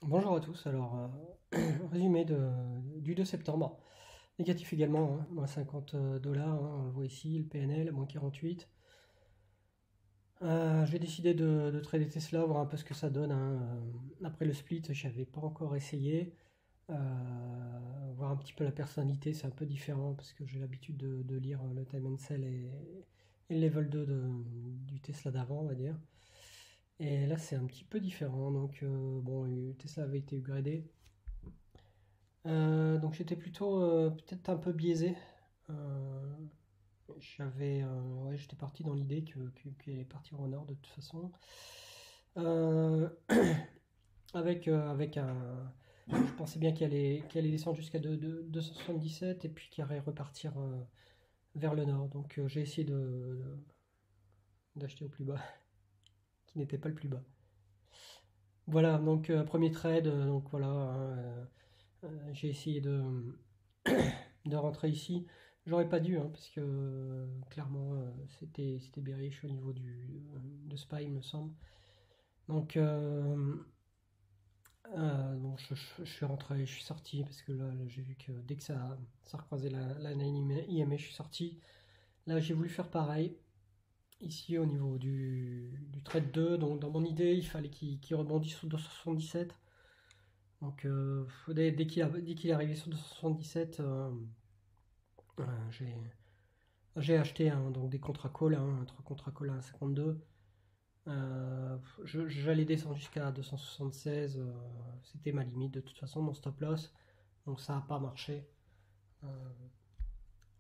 Bonjour à tous, alors résumé du 2 septembre. Négatif également, hein, moins 50 dollars, hein, on le voit ici, le PNL, moins 48. J'ai décidé de trader Tesla, voir un peu ce que ça donne, hein. Après le split, j'avais pas encore essayé. Euh, Voir un petit peu la personnalité, c'est un peu différent parce que j'ai l'habitude de lire le time and sell et le level 2 du Tesla d'avant, on va dire. Et là, c'est un petit peu différent. Donc, bon, Tesla avait été upgradé. Donc j'étais plutôt peut-être un peu biaisé. Euh, ouais, j'étais parti dans l'idée qu'elle allait partir au nord de toute façon. Euh, avec je pensais bien qu'elle allait descendre jusqu'à 277 et puis qu'elle allait repartir vers le nord. Donc j'ai essayé d'acheter au plus bas, qui n'était pas le plus bas. Voilà, donc premier trade, donc voilà, hein, j'ai essayé de rentrer ici. J'aurais pas dû, hein, parce que clairement c'était bearish au niveau de SPY, il me semble. Donc, bon, je suis rentré, je suis sorti, parce que là, j'ai vu que dès que ça recroisait la ligne IMA, je suis sorti. Là, j'ai voulu faire pareil, ici au niveau du trade 2. Donc, dans mon idée, il fallait qu'il rebondisse sur 277. Donc, dès qu'il est arrivé sur 277, j'ai J'ai acheté donc des contrats call, hein, 3 contrats call à 1,52. J'allais descendre jusqu'à 276. C'était ma limite de toute façon, mon stop loss. Donc ça n'a pas marché. Euh,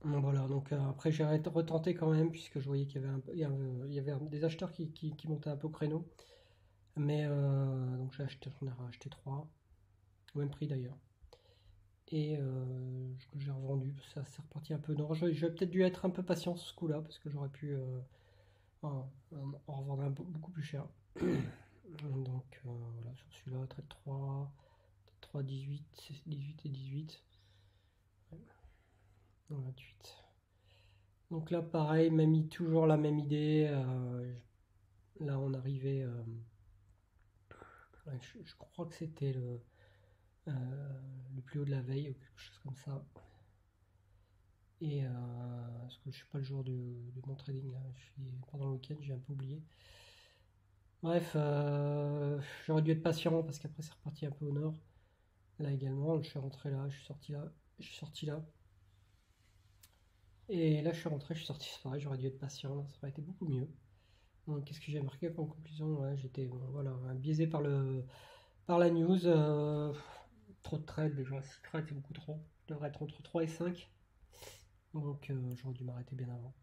bon, voilà, donc après j'ai retenté quand même, puisque je voyais qu'il y avait, il y avait des acheteurs qui montaient un peu au créneau. Mais donc j'en ai racheté 3, au même prix d'ailleurs. Et j'ai revendu, ça s'est reparti un peu nord. J'aurais peut-être dû être un peu patient sur ce coup-là, parce que j'aurais pu en revendre beaucoup plus cher. Donc voilà, sur celui-là, trade 3, 3, 18, 18 et 18, 28. Donc là, pareil, toujours la même idée. Là, on arrivait. Ouais, je crois que c'était le plus haut de la veille ou quelque chose comme ça. Et parce que je suis pas le jour de mon trading là, pendant le week-end, j'ai un peu oublié. Bref, j'aurais dû être patient parce qu'après c'est reparti un peu au nord. Là également, je suis rentré là, je suis sorti là, je suis sorti là. Et là je suis rentré, je suis sorti, c'est pareil, j'aurais dû être patient, ça aurait été beaucoup mieux. Donc qu'est-ce que j'ai marqué comme conclusion? Ouais, j'étais bon, voilà, biaisé par la news. Trop de trades déjà, 6 trades c'est beaucoup trop. Je devrais être entre 3 et 5. Donc j'aurais dû m'arrêter bien avant.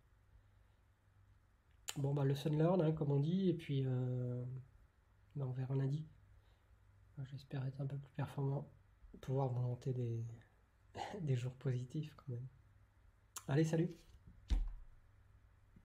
Bon bah le sun learn, hein, comme on dit, et puis bah, on verra lundi. J'espère être un peu plus performant, pouvoir monter des jours positifs quand même. Allez, salut!